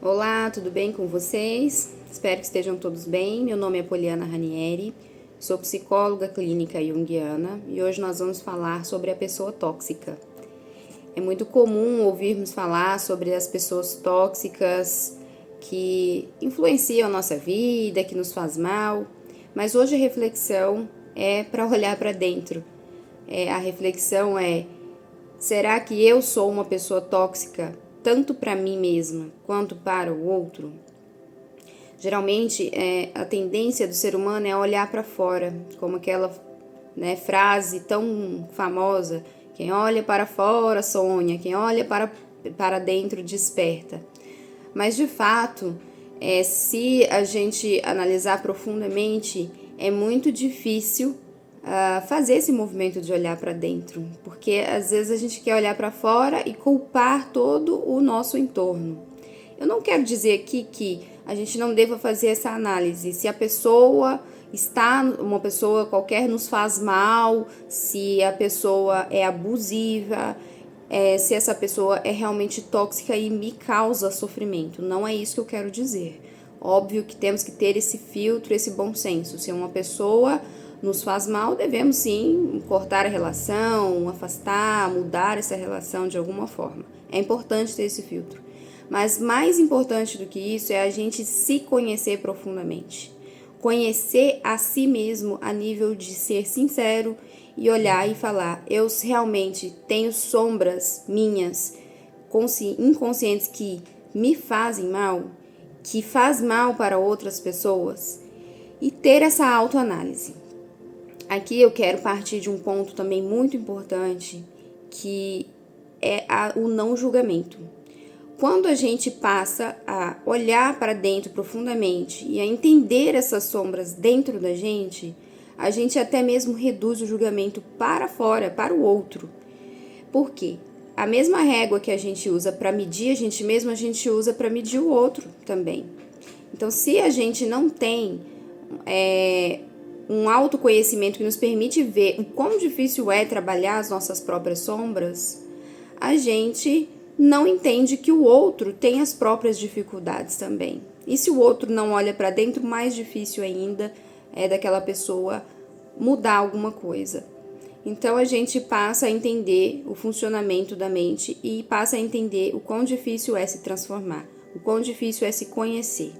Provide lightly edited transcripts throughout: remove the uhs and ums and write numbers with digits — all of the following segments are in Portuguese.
Olá, tudo bem com vocês? Espero que estejam todos bem. Meu nome é Poliana Ranieri, sou psicóloga clínica junguiana e hoje nós vamos falar sobre a pessoa tóxica. É muito comum ouvirmos falar sobre as pessoas tóxicas que influenciam a nossa vida, que nos faz mal, mas hoje a reflexão é para olhar para dentro. A reflexão é: será que eu sou uma pessoa tóxica tanto para mim mesma quanto para o outro? Geralmente, a tendência do ser humano é olhar para fora, como aquela frase tão famosa: quem olha para fora sonha, quem olha para dentro desperta. Mas, de fato, se a gente analisar profundamente, é muito difícil fazer esse movimento de olhar para dentro, porque às vezes a gente quer olhar para fora e culpar todo o nosso entorno. Eu não quero dizer aqui que a gente não deva fazer essa análise, se a pessoa uma pessoa qualquer nos faz mal, se a pessoa é abusiva, se essa pessoa é realmente tóxica e me causa sofrimento. Não é isso que eu quero dizer. Óbvio que temos que ter esse filtro, esse bom senso. Se uma pessoa nos faz mal, devemos sim cortar a relação, afastar, mudar essa relação de alguma forma. É importante ter esse filtro. Mas mais importante do que isso é a gente se conhecer profundamente. Conhecer a si mesmo a nível de ser sincero e olhar e falar: eu realmente tenho sombras minhas, inconscientes, que me fazem mal, que faz mal para outras pessoas, e ter essa autoanálise. Aqui eu quero partir de um ponto também muito importante, que é o não julgamento. Quando a gente passa a olhar para dentro profundamente e a entender essas sombras dentro da gente, a gente até mesmo reduz o julgamento para fora, para o outro. Por quê? A mesma régua que a gente usa para medir a gente mesmo, a gente usa para medir o outro também. Então, se a gente não tem um autoconhecimento que nos permite ver o quão difícil é trabalhar as nossas próprias sombras, a gente não entende que o outro tem as próprias dificuldades também. E se o outro não olha para dentro, mais difícil ainda é daquela pessoa mudar alguma coisa. Então a gente passa a entender o funcionamento da mente e passa a entender o quão difícil é se transformar, o quão difícil é se conhecer.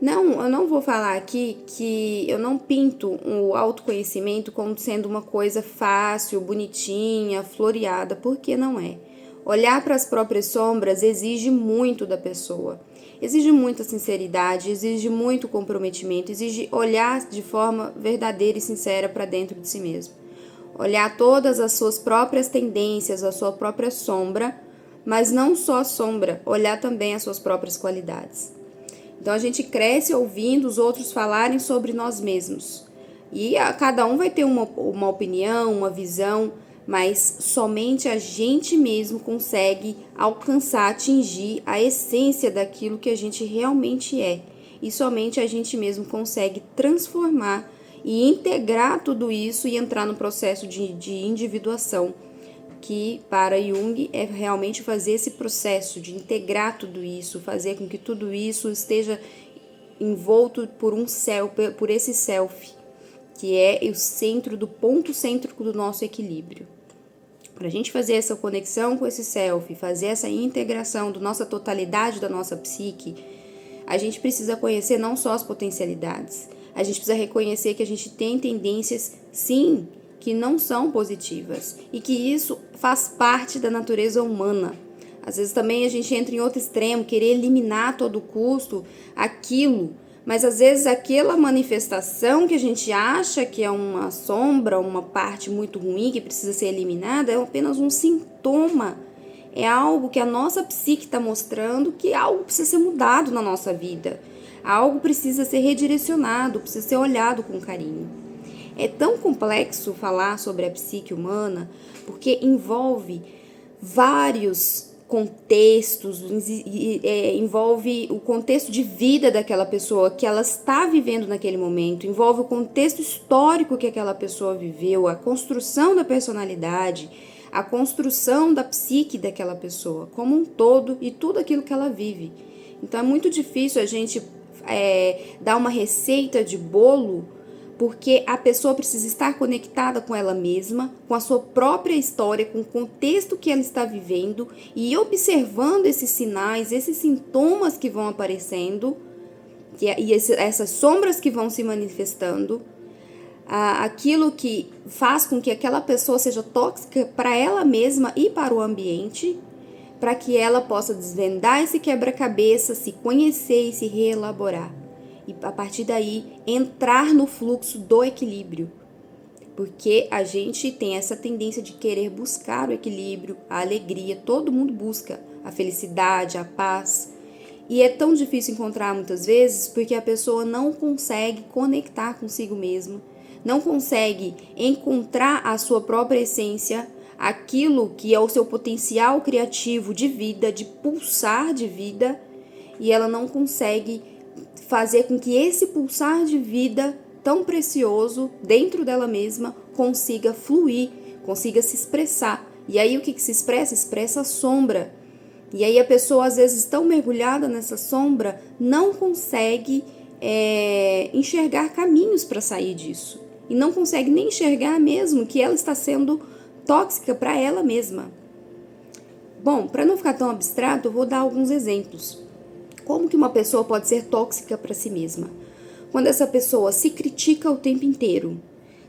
Não, eu não vou falar aqui que eu não pinto o autoconhecimento como sendo uma coisa fácil, bonitinha, floreada, porque não é. Olhar para as próprias sombras exige muito da pessoa, exige muita sinceridade, exige muito comprometimento, exige olhar de forma verdadeira e sincera para dentro de si mesmo. Olhar todas as suas próprias tendências, a sua própria sombra, mas não só a sombra, olhar também as suas próprias qualidades. Então a gente cresce ouvindo os outros falarem sobre nós mesmos. E cada um vai ter uma opinião, uma visão, mas somente a gente mesmo consegue alcançar, atingir a essência daquilo que a gente realmente é. E somente a gente mesmo consegue transformar e integrar tudo isso e entrar no processo de individuação, que para Jung é realmente fazer esse processo de integrar tudo isso, fazer com que tudo isso esteja envolto por esse self, que é o centro do ponto cêntrico do nosso equilíbrio. Para a gente fazer essa conexão com esse self, fazer essa integração da nossa totalidade da nossa psique, a gente precisa conhecer não só as potencialidades, a gente precisa reconhecer que a gente tem tendências, sim, que não são positivas e que isso faz parte da natureza humana. Às vezes também a gente entra em outro extremo, querer eliminar a todo custo aquilo, mas às vezes aquela manifestação que a gente acha que é uma sombra, uma parte muito ruim que precisa ser eliminada, é apenas um sintoma. É algo que a nossa psique está mostrando que algo precisa ser mudado na nossa vida. Algo precisa ser redirecionado, precisa ser olhado com carinho. É tão complexo falar sobre a psique humana porque envolve vários contextos, envolve o contexto de vida daquela pessoa que ela está vivendo naquele momento, envolve o contexto histórico que aquela pessoa viveu, a construção da personalidade, a construção da psique daquela pessoa como um todo e tudo aquilo que ela vive. Então é muito difícil a gente dar uma receita de bolo, porque a pessoa precisa estar conectada com ela mesma, com a sua própria história, com o contexto que ela está vivendo e observando esses sinais, esses sintomas que vão aparecendo e essas sombras que vão se manifestando, aquilo que faz com que aquela pessoa seja tóxica para ela mesma e para o ambiente, para que ela possa desvendar esse quebra-cabeça, se conhecer e se reelaborar. E a partir daí entrar no fluxo do equilíbrio. Porque a gente tem essa tendência de querer buscar o equilíbrio, a alegria, todo mundo busca a felicidade, a paz. E é tão difícil encontrar muitas vezes porque a pessoa não consegue conectar consigo mesma, não consegue encontrar a sua própria essência, aquilo que é o seu potencial criativo de vida, de pulsar de vida, e ela não consegue fazer com que esse pulsar de vida tão precioso dentro dela mesma consiga fluir, consiga se expressar. E aí o que se expressa? Expressa a sombra. E aí a pessoa, às vezes, tão mergulhada nessa sombra, não consegue enxergar caminhos para sair disso. E não consegue nem enxergar mesmo que ela está sendo tóxica para ela mesma. Bom, para não ficar tão abstrato, eu vou dar alguns exemplos. Como que uma pessoa pode ser tóxica para si mesma? Quando essa pessoa se critica o tempo inteiro,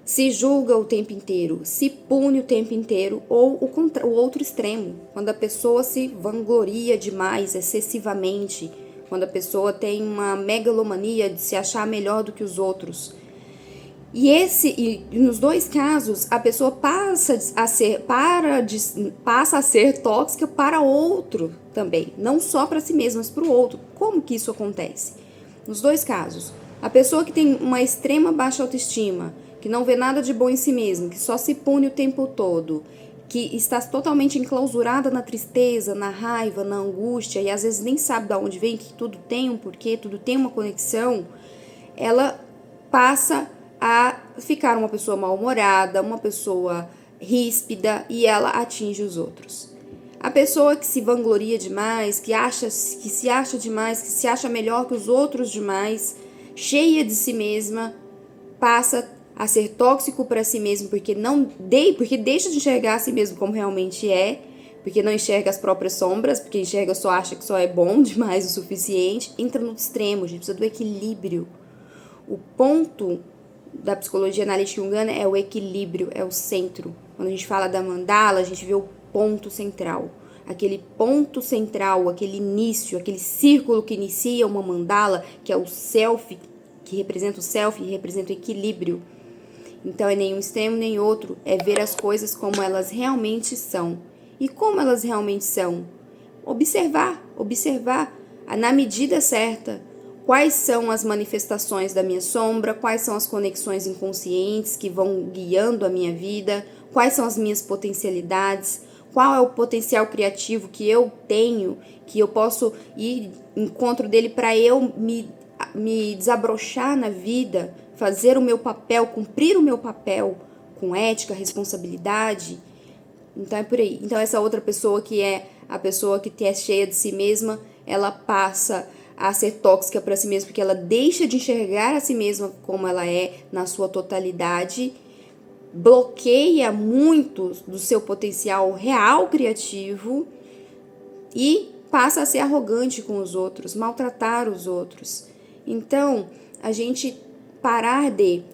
se julga o tempo inteiro, se pune o tempo inteiro, ou o outro extremo, quando a pessoa se vangloria demais, excessivamente, quando a pessoa tem uma megalomania de se achar melhor do que os outros. E nos dois casos, a pessoa passa a ser tóxica para outro também, não só para si mesma, mas para o outro. Como que isso acontece? Nos dois casos, a pessoa que tem uma extrema baixa autoestima, que não vê nada de bom em si mesma, que só se pune o tempo todo, que está totalmente enclausurada na tristeza, na raiva, na angústia, e às vezes nem sabe de onde vem, que tudo tem um porquê, tudo tem uma conexão, ela passa a ficar uma pessoa mal-humorada, uma pessoa ríspida, e ela atinge os outros. A pessoa que se vangloria demais, que se acha demais, que se acha melhor que os outros demais, cheia de si mesma, passa a ser tóxico para si mesmo porque deixa de enxergar a si mesmo como realmente é, porque não enxerga as próprias sombras, porque só acha que só é bom demais o suficiente, entra no extremo, a gente precisa do equilíbrio. O ponto da psicologia analítica junguiana é o equilíbrio, é o centro. Quando a gente fala da mandala, a gente vê o ponto central. Aquele ponto central, aquele início, aquele círculo que inicia uma mandala, que é o self, que representa o self e representa o equilíbrio. Então é nenhum extremo nem outro, é ver as coisas como elas realmente são. E como elas realmente são? Observar na medida certa. Quais são as manifestações da minha sombra, quais são as conexões inconscientes que vão guiando a minha vida, quais são as minhas potencialidades, qual é o potencial criativo que eu tenho, que eu posso ir em encontro dele para eu me desabrochar na vida, fazer o meu papel, cumprir o meu papel com ética, responsabilidade. Então é por aí. Então essa outra pessoa que é a pessoa que é cheia de si mesma, ela passa a ser tóxica para si mesma, porque ela deixa de enxergar a si mesma como ela é na sua totalidade, bloqueia muito do seu potencial real criativo e passa a ser arrogante com os outros, maltratar os outros. Então, a gente parar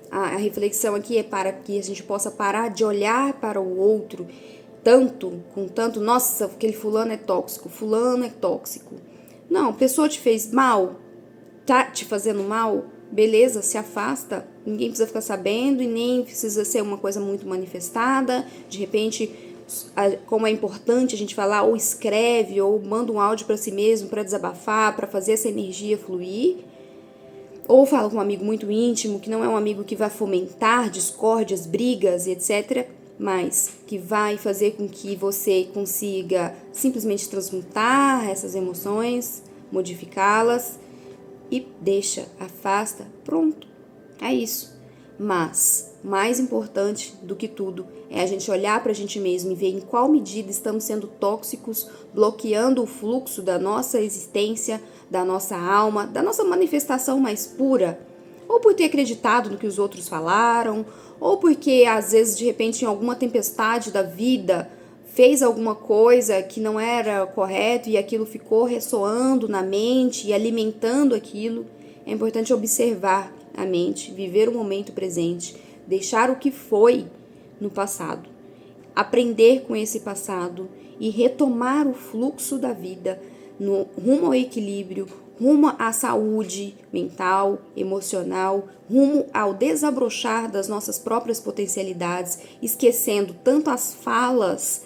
a reflexão aqui é para que a gente possa parar de olhar para o outro nossa, aquele fulano é tóxico, Não, a pessoa te fez mal, tá te fazendo mal, beleza, se afasta, ninguém precisa ficar sabendo e nem precisa ser uma coisa muito manifestada. De repente, como é importante a gente falar, ou escreve, ou manda um áudio para si mesmo, para desabafar, para fazer essa energia fluir. Ou fala com um amigo muito íntimo, que não é um amigo que vai fomentar discórdias, brigas, etc., mas que vai fazer com que você consiga simplesmente transmutar essas emoções, modificá-las e afasta, pronto, é isso. Mas, mais importante do que tudo, é a gente olhar para a gente mesmo e ver em qual medida estamos sendo tóxicos, bloqueando o fluxo da nossa existência, da nossa alma, da nossa manifestação mais pura, ou por ter acreditado no que os outros falaram, ou porque às vezes de repente em alguma tempestade da vida fez alguma coisa que não era correto e aquilo ficou ressoando na mente e alimentando aquilo. É importante observar a mente, viver o momento presente, deixar o que foi no passado, aprender com esse passado e retomar o fluxo da vida no rumo ao equilíbrio, rumo à saúde mental, emocional, rumo ao desabrochar das nossas próprias potencialidades, esquecendo tanto as falas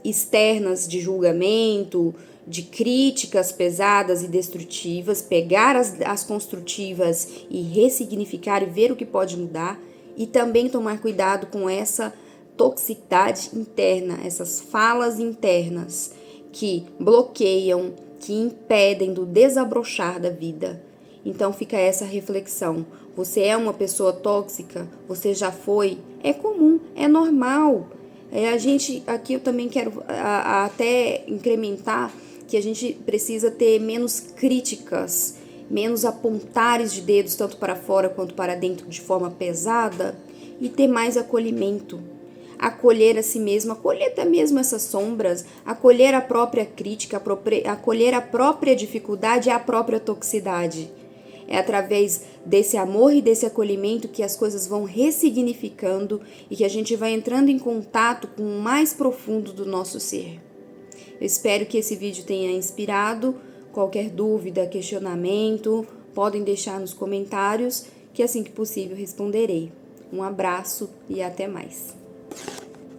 externas de julgamento, de críticas pesadas e destrutivas, pegar as construtivas e ressignificar e ver o que pode mudar, e também tomar cuidado com essa toxicidade interna, essas falas internas que bloqueiam, que impedem do desabrochar da vida. Então fica essa reflexão. Você é uma pessoa tóxica? Você já foi? É comum, é normal. Aqui eu também quero até incrementar que a gente precisa ter menos críticas, menos apontares de dedos tanto para fora quanto para dentro de forma pesada e ter mais acolhimento. Acolher a si mesmo, acolher até mesmo essas sombras, acolher a própria crítica, acolher a própria dificuldade e a própria toxicidade. É através desse amor e desse acolhimento que as coisas vão ressignificando e que a gente vai entrando em contato com o mais profundo do nosso ser. Eu espero que esse vídeo tenha inspirado. Qualquer dúvida, questionamento, podem deixar nos comentários, que assim que possível responderei. Um abraço e até mais.